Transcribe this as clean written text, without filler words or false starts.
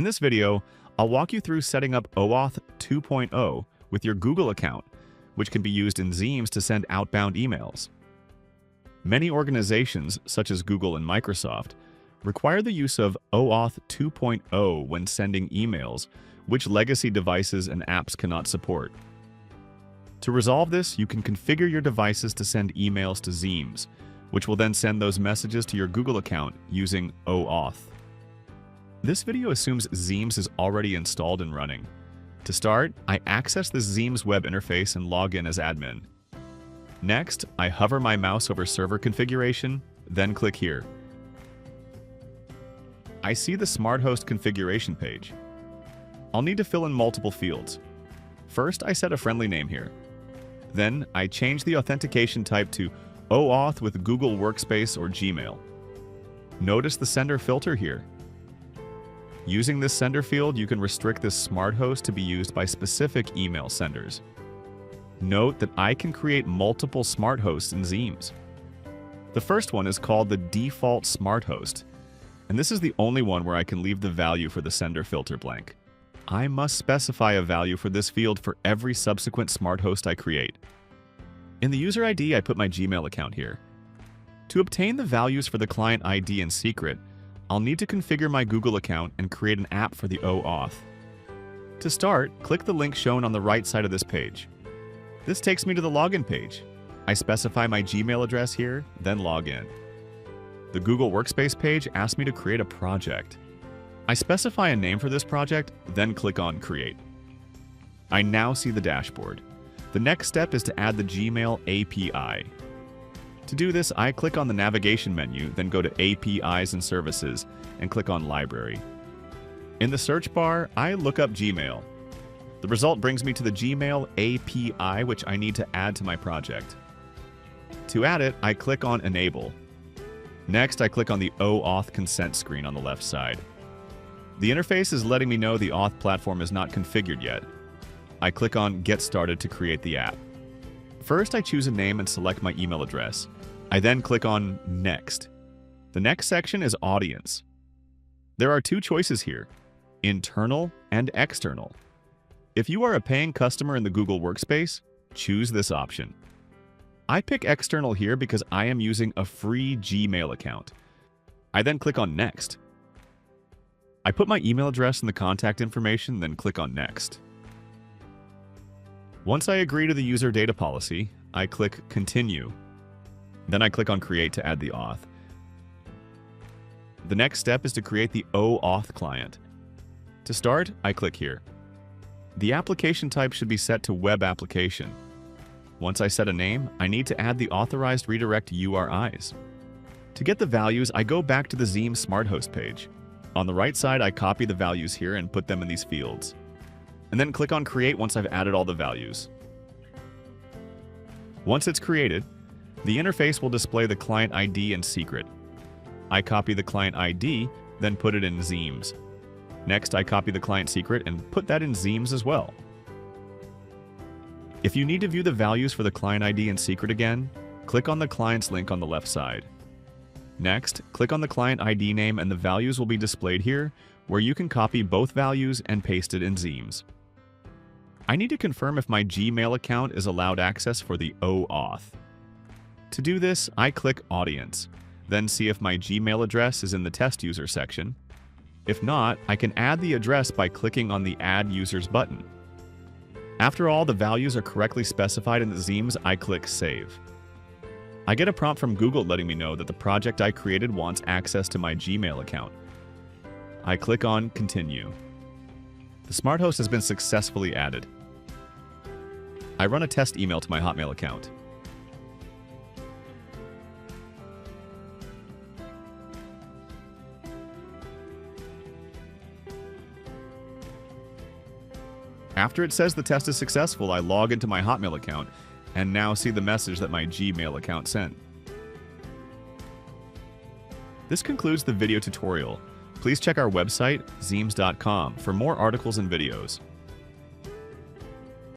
In this video, I'll walk you through setting up OAuth 2.0 with your Google account, which can be used in Zeems to send outbound emails. Many organizations, such as Google and Microsoft, require the use of OAuth 2.0 when sending emails, which legacy devices and apps cannot support. To resolve this, you can configure your devices to send emails to Zeems, which will then send those messages to your Google account using OAuth. This video assumes Zeems is already installed and running. To start, I access the Zeems web interface and log in as admin. Next, I hover my mouse over server configuration, then click here. I see the Smart Host configuration page. I'll need to fill in multiple fields. First, I set a friendly name here. Then, I change the authentication type to OAuth with Google Workspace or Gmail. Notice the sender filter here. Using this sender field, you can restrict this Smart Host to be used by specific email senders. Note that I can create multiple Smart Hosts in Zeems. The first one is called the default Smart Host, and this is the only one where I can leave the value for the sender filter blank. I must specify a value for this field for every subsequent Smart Host I create. In the user ID, I put my Gmail account here. To obtain the values for the client ID and secret, I'll need to configure my Google account and create an app for the OAuth. To start, click the link shown on the right side of this page. This takes me to the login page. I specify my Gmail address here, then log in. The Google Workspace page asks me to create a project. I specify a name for this project, then click on Create. I now see the dashboard. The next step is to add the Gmail API. To do this, I click on the navigation menu, then go to APIs and Services, and click on Library. In the search bar, I look up Gmail. The result brings me to the Gmail API, which I need to add to my project. To add it, I click on Enable. Next, I click on the OAuth consent screen on the left side. The interface is letting me know the Auth platform is not configured yet. I click on Get Started to create the app. First, I choose a name and select my email address. I then click on Next. The next section is Audience. There are two choices here, internal and external. If you are a paying customer in the Google Workspace, choose this option. I pick external here because I am using a free Gmail account. I then click on Next. I put my email address and the contact information, then click on Next. Once I agree to the user data policy, I click Continue. Then I click on Create to add the auth. The next step is to create the OAuth client. To start, I click here. The application type should be set to Web Application. Once I set a name, I need to add the authorized redirect URIs. To get the values, I go back to the Zeems Smart Host page. On the right side, I copy the values here and put them in these fields. And then click on Create once I've added all the values. Once it's created, the interface will display the client ID and secret. I copy the client ID, then put it in Zeems. Next, I copy the client secret and put that in Zeems as well. If you need to view the values for the client ID and secret again, click on the client's link on the left side. Next, click on the client ID name and the values will be displayed here, where you can copy both values and paste it in Zeems. I need to confirm if my Gmail account is allowed access for the OAuth. To do this, I click Audience, then see if my Gmail address is in the Test User section. If not, I can add the address by clicking on the Add Users button. After all the values are correctly specified in the Zeems, I click Save. I get a prompt from Google letting me know that the project I created wants access to my Gmail account. I click on Continue. The Smart Host has been successfully added. I run a test email to my Hotmail account. After it says the test is successful, I log into my Hotmail account and now see the message that my Gmail account sent. This concludes the video tutorial. Please check our website, zeems.com, for more articles and videos.